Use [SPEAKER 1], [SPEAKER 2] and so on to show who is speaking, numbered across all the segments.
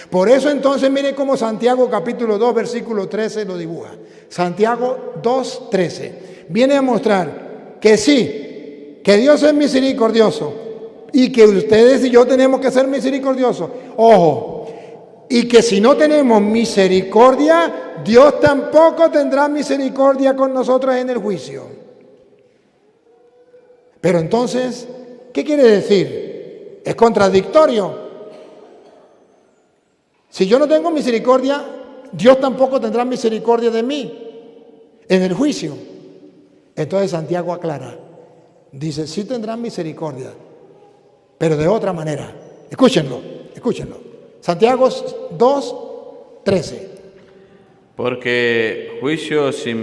[SPEAKER 1] Por eso entonces miren cómo Santiago capítulo 2 versículo 13 lo dibuja. Santiago 2:13 viene a mostrar que sí, que Dios es misericordioso y que ustedes y yo tenemos que ser misericordiosos. Ojo, y que si no tenemos misericordia, Dios tampoco tendrá misericordia con nosotros en el juicio. Pero entonces, ¿qué quiere decir? Es contradictorio. Si yo no tengo misericordia, Dios tampoco tendrá misericordia de mí en el juicio. Entonces Santiago aclara, dice, sí tendrán misericordia, pero de otra manera. Escúchenlo. Santiago 2:13.
[SPEAKER 2] Porque juicio sin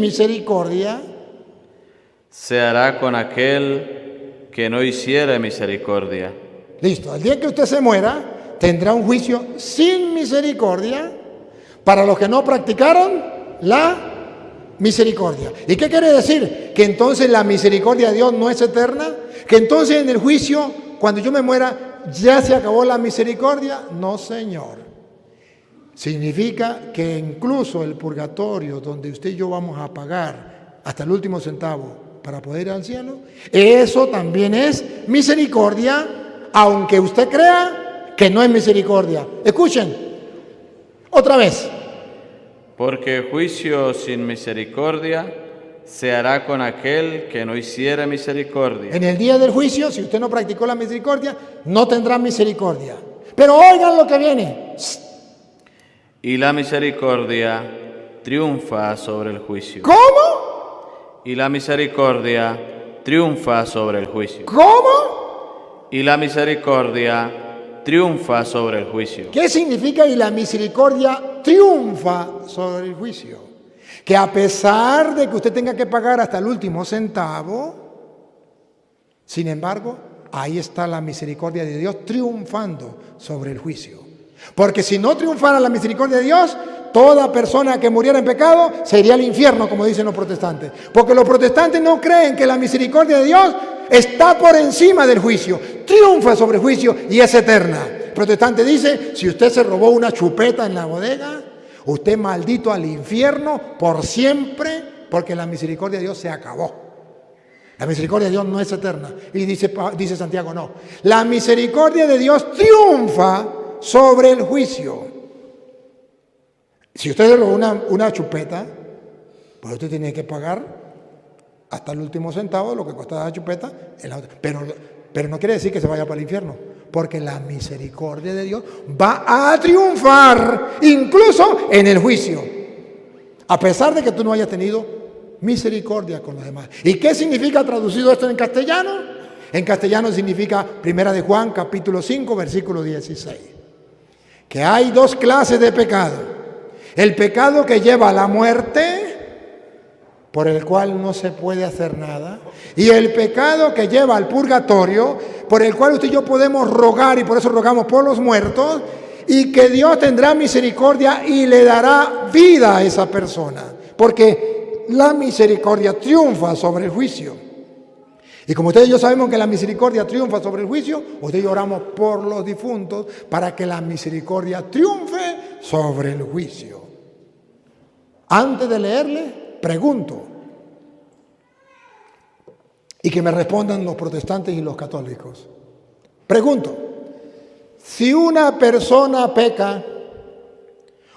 [SPEAKER 2] misericordia se hará con aquel que no hiciera misericordia.
[SPEAKER 1] Listo, el día que usted se muera, tendrá un juicio sin misericordia para los que no practicaron la misericordia. ¿Y qué quiere decir? Que entonces la misericordia de Dios no es eterna, que entonces en el juicio, cuando yo me muera, ya se acabó la misericordia. No, señor. Significa que incluso el purgatorio, donde usted y yo vamos a pagar hasta el último centavo para poder ir al cielo, eso también es misericordia, aunque usted crea que no es misericordia. Escuchen, otra vez.
[SPEAKER 2] Porque juicio sin misericordia se hará con aquel que no hiciera misericordia.
[SPEAKER 1] En el día del juicio, si usted no practicó la misericordia, no tendrá misericordia. Pero oigan lo que viene.
[SPEAKER 2] Y la misericordia triunfa sobre el juicio.
[SPEAKER 1] ¿Cómo?
[SPEAKER 2] Y la misericordia triunfa sobre el juicio.
[SPEAKER 1] ¿Cómo?
[SPEAKER 2] Y la misericordia triunfa sobre el juicio.
[SPEAKER 1] ¿Qué significa y la misericordia triunfa sobre el juicio? Que a pesar de que usted tenga que pagar hasta el último centavo, sin embargo, ahí está la misericordia de Dios triunfando sobre el juicio. Porque si no triunfara la misericordia de Dios, toda persona que muriera en pecado se iría al infierno, como dicen los protestantes. Porque los protestantes no creen que la misericordia de Dios está por encima del juicio, triunfa sobre el juicio y es eterna. El protestante dice, si usted se robó una chupeta en la bodega, usted maldito al infierno por siempre, porque la misericordia de Dios se acabó. La misericordia de Dios no es eterna. Y dice Santiago, no. La misericordia de Dios triunfa sobre el juicio. Si usted se robó una chupeta, pues usted tiene que pagar hasta el último centavo de lo que costaba la chupeta. Pero no quiere decir que se vaya para el infierno, porque la misericordia de Dios va a triunfar incluso en el juicio, a pesar de que tú no hayas tenido misericordia con los demás. ¿Y qué significa traducido esto en castellano? En castellano significa 1 de Juan capítulo 5 versículo 16, que hay dos clases de pecado: el pecado que lleva a la muerte, por el cual no se puede hacer nada, y el pecado que lleva al purgatorio, por el cual usted y yo podemos rogar, y por eso rogamos por los muertos, y que Dios tendrá misericordia y le dará vida a esa persona, porque la misericordia triunfa sobre el juicio. Y como ustedes y yo sabemos que la misericordia triunfa sobre el juicio, ustedes y yo oramos por los difuntos para que la misericordia triunfe sobre el juicio. Antes de leerle, pregunto, y que me respondan los protestantes y los católicos. Pregunto, si una persona peca,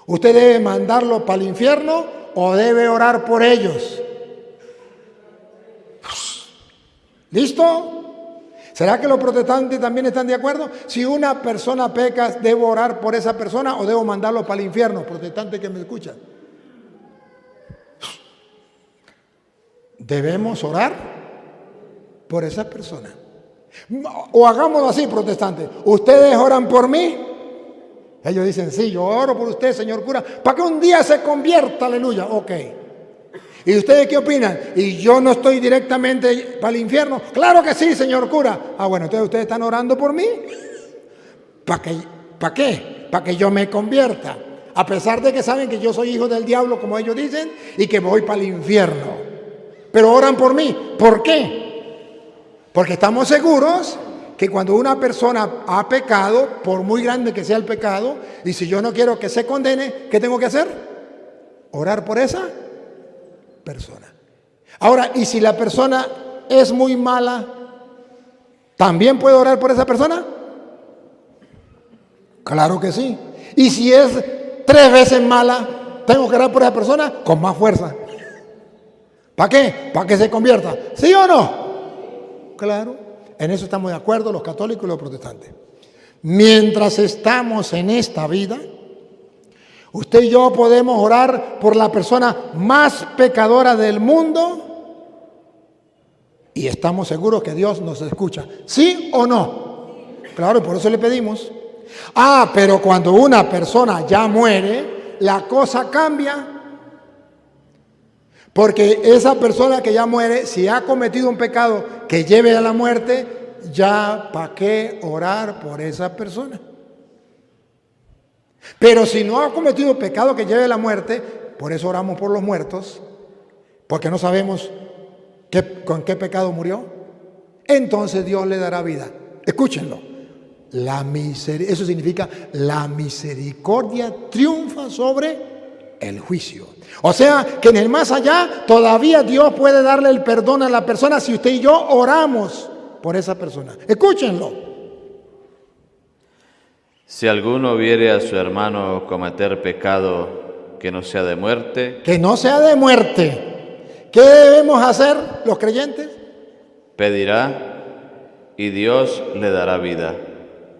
[SPEAKER 1] ¿usted debe mandarlo para el infierno o debe orar por ellos? ¿Listo? ¿Será que los protestantes también están de acuerdo? Si una persona peca, ¿debo orar por esa persona o debo mandarlo para el infierno? Protestantes que me escuchan. Debemos orar por esa persona. O hagámoslo así, protestantes. ¿Ustedes oran por mí? Ellos dicen, sí, yo oro por usted, señor cura, para que un día se convierta, aleluya. Ok. ¿Y ustedes qué opinan? ¿Y yo no estoy directamente para el infierno? Claro que sí, señor cura. Ah, bueno, entonces ustedes están orando por mí. ¿Para qué? Para que yo me convierta. A pesar de que saben que yo soy hijo del diablo, como ellos dicen, y que voy para el infierno. Pero oran por mí. ¿Por qué? Porque estamos seguros que cuando una persona ha pecado, por muy grande que sea el pecado, y si yo no quiero que se condene, ¿qué tengo que hacer? Orar por esa persona. Ahora, ¿y si la persona es muy mala, también puedo orar por esa persona? Claro que sí. Y si es 3 veces mala, tengo que orar por esa persona con más fuerza. ¿Para qué? Para que se convierta. ¿Sí o no? Claro. En eso estamos de acuerdo los católicos y los protestantes. Mientras estamos en esta vida, usted y yo podemos orar por la persona más pecadora del mundo y estamos seguros que Dios nos escucha. ¿Sí o no? Claro, y por eso le pedimos. Pero cuando una persona ya muere, la cosa cambia. Porque esa persona que ya muere, si ha cometido un pecado que lleve a la muerte, ya ¿para qué orar por esa persona? Pero si no ha cometido pecado que lleve a la muerte, por eso oramos por los muertos, porque no sabemos con qué pecado murió, entonces Dios le dará vida. Escúchenlo. Eso significa la misericordia triunfa sobre el juicio. O sea, que en el más allá todavía Dios puede darle el perdón a la persona si usted y yo oramos por esa persona. Escúchenlo.
[SPEAKER 2] Si alguno viere a su hermano cometer pecado que no sea de muerte.
[SPEAKER 1] Que no sea de muerte. ¿Qué debemos hacer los creyentes?
[SPEAKER 2] Pedirá y Dios le dará vida.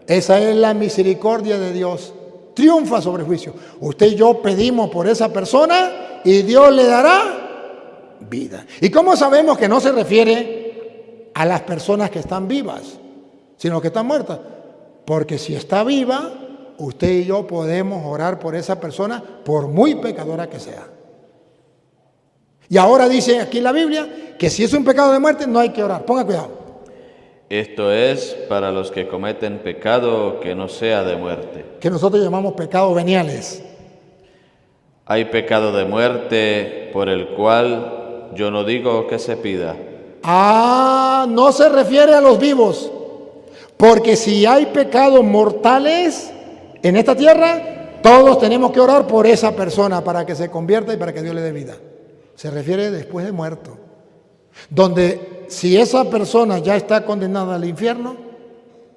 [SPEAKER 1] Esa es la misericordia de Dios. Triunfa sobre el juicio. Usted y yo pedimos por esa persona y Dios le dará vida. ¿Y cómo sabemos que no se refiere a las personas que están vivas, sino que están muertas? Porque si está viva, usted y yo podemos orar por esa persona, por muy pecadora que sea. Y ahora dice aquí en la Biblia que si es un pecado de muerte no hay que orar. Ponga cuidado.
[SPEAKER 2] Esto es para los que cometen pecado que no sea de muerte.
[SPEAKER 1] Que nosotros llamamos pecados veniales.
[SPEAKER 2] Hay pecado de muerte por el cual yo no digo que se pida.
[SPEAKER 1] No se refiere a los vivos. Porque si hay pecados mortales en esta tierra, todos tenemos que orar por esa persona para que se convierta y para que Dios le dé vida. Se refiere después de muerto. Donde si esa persona ya está condenada al infierno,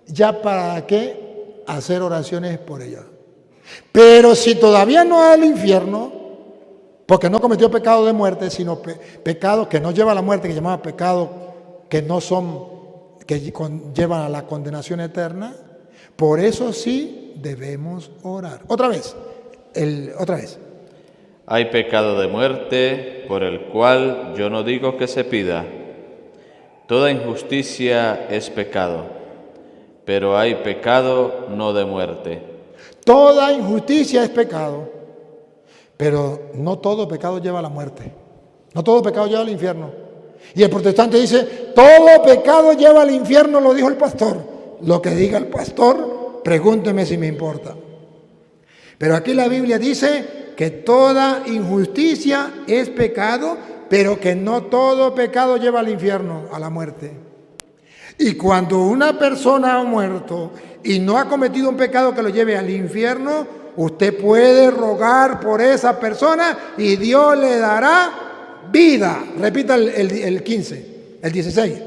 [SPEAKER 1] ya para qué hacer oraciones por ella. Pero si todavía no va al infierno, porque no cometió pecado de muerte, sino pecado que no lleva a la muerte, que llamaba pecado que no son, que llevan a la condenación eterna, por eso sí debemos orar. Otra vez.
[SPEAKER 2] Hay pecado de muerte por el cual yo no digo que se pida. Toda injusticia es pecado, pero hay pecado no de muerte.
[SPEAKER 1] Toda injusticia es pecado, pero no todo pecado lleva a la muerte. No todo pecado lleva al infierno. Y el protestante dice, todo pecado lleva al infierno, lo dijo el pastor. Lo que diga el pastor, pregúnteme si me importa. Pero aquí la Biblia dice que toda injusticia es pecado, pero que no todo pecado lleva al infierno, a la muerte. Y cuando una persona ha muerto y no ha cometido un pecado que lo lleve al infierno, usted puede rogar por esa persona y Dios le dará vida. Repita el 15, el 16.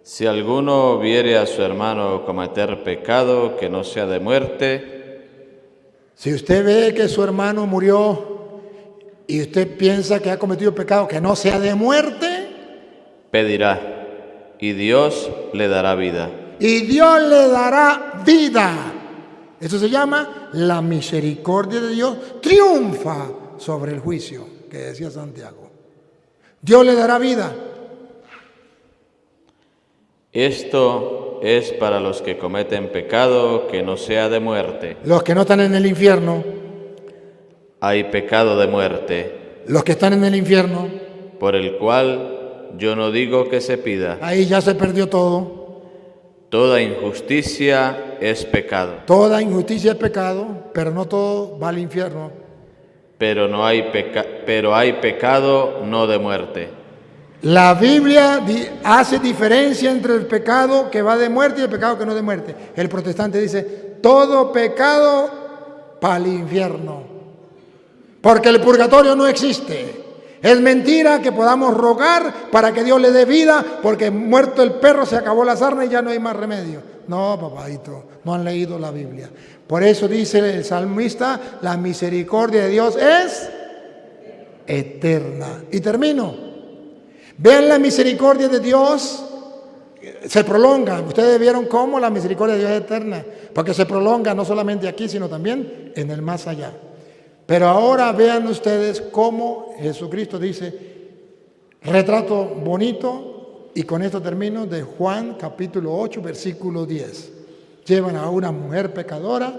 [SPEAKER 2] Si alguno viere a su hermano cometer pecado que no sea de muerte.
[SPEAKER 1] Si usted ve que su hermano murió y usted piensa que ha cometido pecado que no sea de muerte,
[SPEAKER 2] pedirá y Dios le dará vida.
[SPEAKER 1] Y Dios le dará vida. Eso se llama la misericordia de Dios. Triunfa sobre el juicio, que decía Santiago. Dios le dará vida.
[SPEAKER 2] Esto es para los que cometen pecado que no sea de muerte.
[SPEAKER 1] Los que no están en el infierno.
[SPEAKER 2] Hay pecado de muerte.
[SPEAKER 1] Los que están en el infierno.
[SPEAKER 2] Por el cual yo no digo que se pida.
[SPEAKER 1] Ahí ya se perdió todo.
[SPEAKER 2] Toda injusticia es pecado.
[SPEAKER 1] Toda injusticia es pecado, pero no todo va al infierno.
[SPEAKER 2] Pero hay pecado no de muerte.
[SPEAKER 1] La Biblia hace diferencia entre el pecado que va de muerte y el pecado que no de muerte. El protestante dice, todo pecado para el infierno, porque el purgatorio no existe. Es mentira que podamos rogar para que Dios le dé vida, porque muerto el perro se acabó la sarna y ya no hay más remedio. No, papadito, no han leído la Biblia. Por eso dice el salmista, la misericordia de Dios es eterna. Y termino. Vean la misericordia de Dios, se prolonga. Ustedes vieron cómo la misericordia de Dios es eterna, porque se prolonga no solamente aquí, sino también en el más allá. Pero ahora vean ustedes cómo Jesucristo dice, retrato bonito, y con esto termino, de Juan capítulo 8, versículo 10. Llevan a una mujer pecadora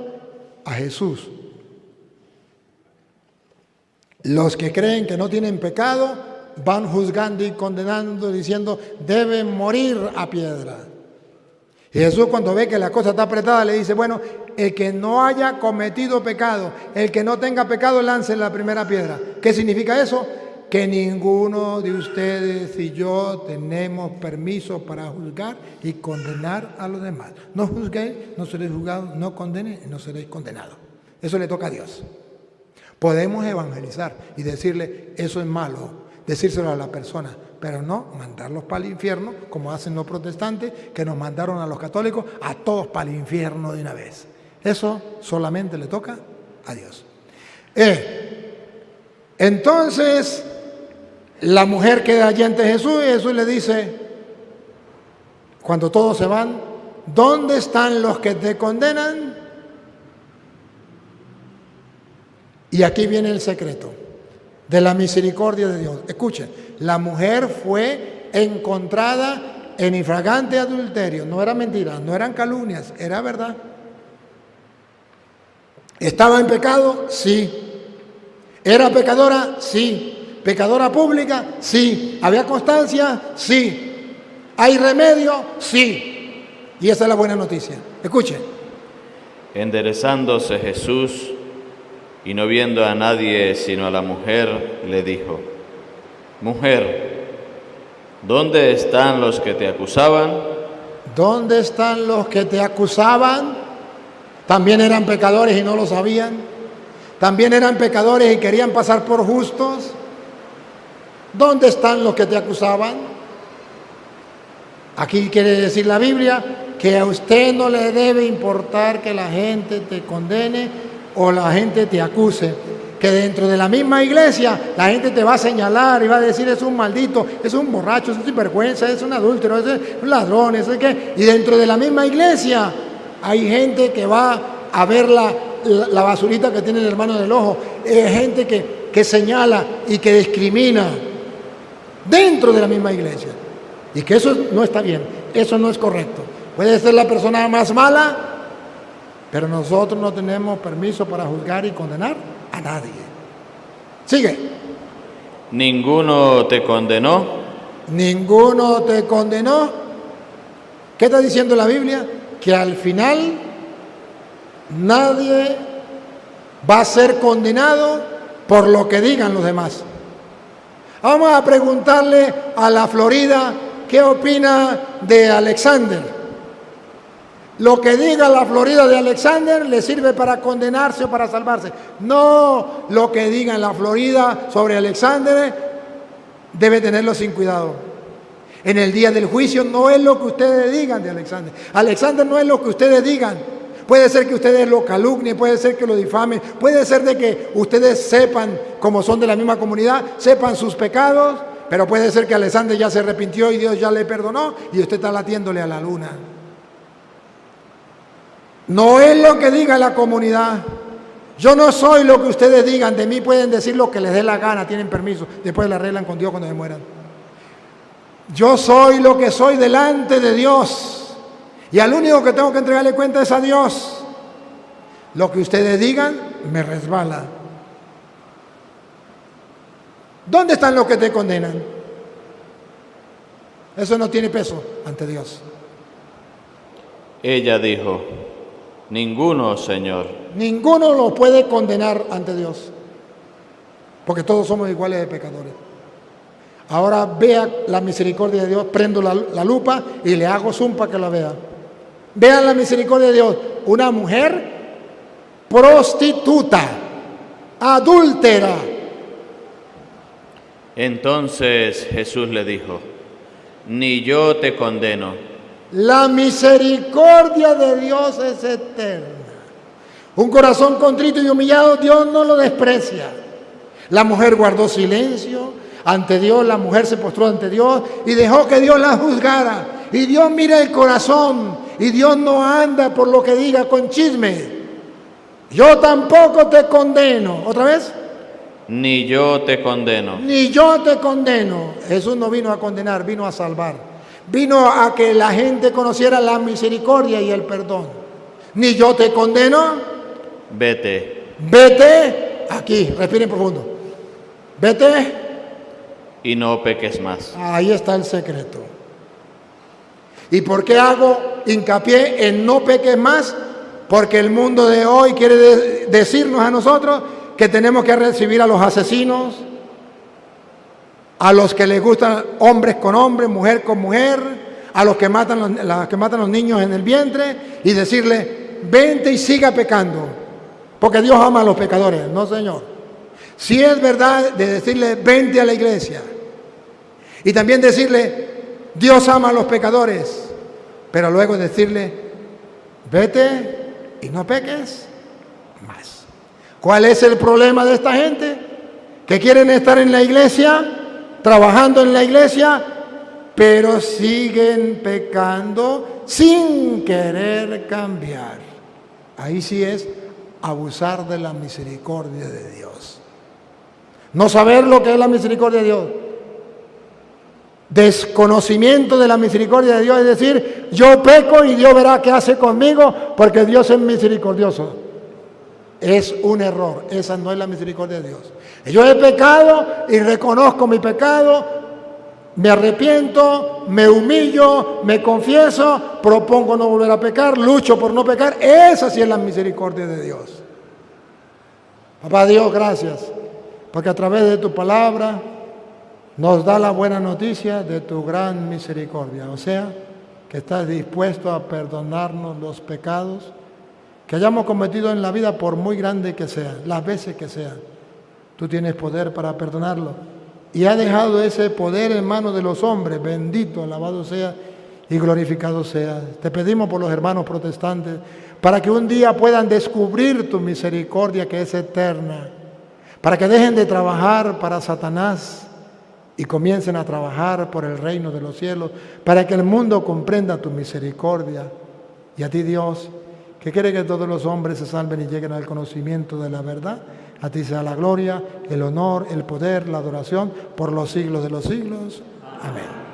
[SPEAKER 1] a Jesús. Los que creen que no tienen pecado van juzgando y condenando, diciendo, deben morir a piedra. Y Jesús, cuando ve que la cosa está apretada, le dice, bueno, el que no haya cometido pecado, el que no tenga pecado, lance la primera piedra. ¿Qué significa eso? Que ninguno de ustedes y yo tenemos permiso para juzgar y condenar a los demás. No juzguéis, no seréis juzgados, no condenéis, no seréis condenados. Eso le toca a Dios. Podemos evangelizar y decirle, eso es malo, decírselo a la persona, pero no mandarlos para el infierno, como hacen los protestantes, que nos mandaron a los católicos, a todos para el infierno de una vez. Eso solamente le toca a Dios. Entonces, la mujer queda allí ante Jesús y Jesús le dice, cuando todos se van, ¿dónde están los que te condenan? Y aquí viene el secreto de la misericordia de Dios. Escuchen, la mujer fue encontrada en infragante adulterio. No era mentira, no eran calumnias, era verdad. ¿Estaba en pecado? Sí. ¿Era pecadora? Sí. ¿Pecadora pública? Sí. ¿Había constancia? Sí. ¿Hay remedio? Sí. Y esa es la buena noticia. Escuchen.
[SPEAKER 2] Enderezándose Jesús y no viendo a nadie sino a la mujer, le dijo, Mujer, ¿dónde están los que te acusaban?
[SPEAKER 1] ¿Dónde están los que te acusaban? También eran pecadores y no lo sabían. También eran pecadores y querían pasar por justos. ¿Dónde están los que te acusaban? Aquí quiere decir la Biblia que a usted no le debe importar que la gente te condene o la gente te acuse, que dentro de la misma iglesia la gente te va a señalar y va a decir es un maldito, es un borracho, es un sinvergüenza, es un adúltero, es un ladrón, es que, y dentro de la misma iglesia hay gente que va a ver la basurita que tiene el hermano del ojo, gente que señala y que discrimina dentro de la misma iglesia, y que eso no está bien, eso no es correcto. Puede ser la persona más mala, pero nosotros no tenemos permiso para juzgar y condenar a nadie. Sigue.
[SPEAKER 2] ¿Ninguno te condenó?
[SPEAKER 1] ¿Ninguno te condenó? ¿Qué está diciendo la Biblia? Que al final nadie va a ser condenado por lo que digan los demás. Vamos a preguntarle a la Florida qué opina de Alexander. Lo que diga la Florida de Alexander le sirve para condenarse o para salvarse. No, lo que diga en la Florida sobre Alexander debe tenerlo sin cuidado. En el día del juicio no es lo que ustedes digan de Alexander. Alexander no es lo que ustedes digan. Puede ser que ustedes lo calumnien, puede ser que lo difamen, puede ser de que ustedes sepan, como son de la misma comunidad, sepan sus pecados, pero puede ser que Alexander ya se arrepintió y Dios ya le perdonó y usted está latiéndole a la luna. No es lo que diga la comunidad. Yo no soy lo que ustedes digan. De mí pueden decir lo que les dé la gana, tienen permiso. Después la arreglan con Dios cuando se mueran. Yo soy lo que soy delante de Dios. Y al único que tengo que entregarle cuenta es a Dios. Lo que ustedes digan me resbala. ¿Dónde están los que te condenan? Eso no tiene peso ante Dios.
[SPEAKER 2] Ella dijo, Ninguno, Señor.
[SPEAKER 1] Ninguno lo puede condenar ante Dios, porque todos somos iguales de pecadores. Ahora vea la misericordia de Dios, prendo la lupa y le hago zoom para que la vea. Vean la misericordia de Dios. Una mujer prostituta, adúltera.
[SPEAKER 2] Entonces Jesús le dijo: ni yo te condeno.
[SPEAKER 1] La misericordia de Dios es eterna. Un corazón contrito y humillado, Dios no lo desprecia. La mujer guardó silencio ante Dios, la mujer se postró ante Dios y dejó que Dios la juzgara. Y Dios mira el corazón y Dios no anda por lo que diga con chisme. Yo tampoco te condeno. ¿Otra vez?
[SPEAKER 2] Ni yo te condeno.
[SPEAKER 1] Ni yo te condeno. Jesús no vino a condenar, vino a salvar. Vino a que la gente conociera la misericordia y el perdón. Ni yo te condeno.
[SPEAKER 2] Vete.
[SPEAKER 1] Vete. Aquí, respiren profundo. Vete.
[SPEAKER 2] Y no peques más.
[SPEAKER 1] Ahí está el secreto. ¿Y por qué hago hincapié en no peques más? Porque el mundo de hoy quiere decirnos a nosotros que tenemos que recibir a los asesinos, a los que les gustan hombres con hombres, mujer con mujer, a los que matan los niños en el vientre y decirle, vente y siga pecando, porque Dios ama a los pecadores. No, Señor. Sí es verdad de decirle, vente a la iglesia. Y también decirle, Dios ama a los pecadores. Pero luego decirle, vete y no peques más. ¿Cuál es el problema de esta gente? Que quieren estar en la iglesia, trabajando en la iglesia, pero siguen pecando sin querer cambiar. Ahí sí es abusar de la misericordia de Dios. No saber lo que es la misericordia de Dios. Desconocimiento de la misericordia de Dios, es decir, yo peco y Dios verá qué hace conmigo porque Dios es misericordioso. Es un error, esa no es la misericordia de Dios. Yo he pecado y reconozco mi pecado, me arrepiento, me humillo, me confieso, propongo no volver a pecar, lucho por no pecar. Esa sí es la misericordia de Dios. Papá Dios, gracias, porque a través de tu palabra nos da la buena noticia de tu gran misericordia, o sea, que estás dispuesto a perdonarnos los pecados que hayamos cometido en la vida, por muy grande que sean, las veces que sean. Tú tienes poder para perdonarlo y has dejado ese poder en manos de los hombres. Bendito, alabado sea y glorificado sea. Te pedimos por los hermanos protestantes para que un día puedan descubrir tu misericordia que es eterna, para que dejen de trabajar para Satanás y comiencen a trabajar por el reino de los cielos, para que el mundo comprenda tu misericordia. Y a ti, Dios, que quiere que todos los hombres se salven y lleguen al conocimiento de la verdad, a ti sea la gloria, el honor, el poder, la adoración, por los siglos de los siglos. Amén.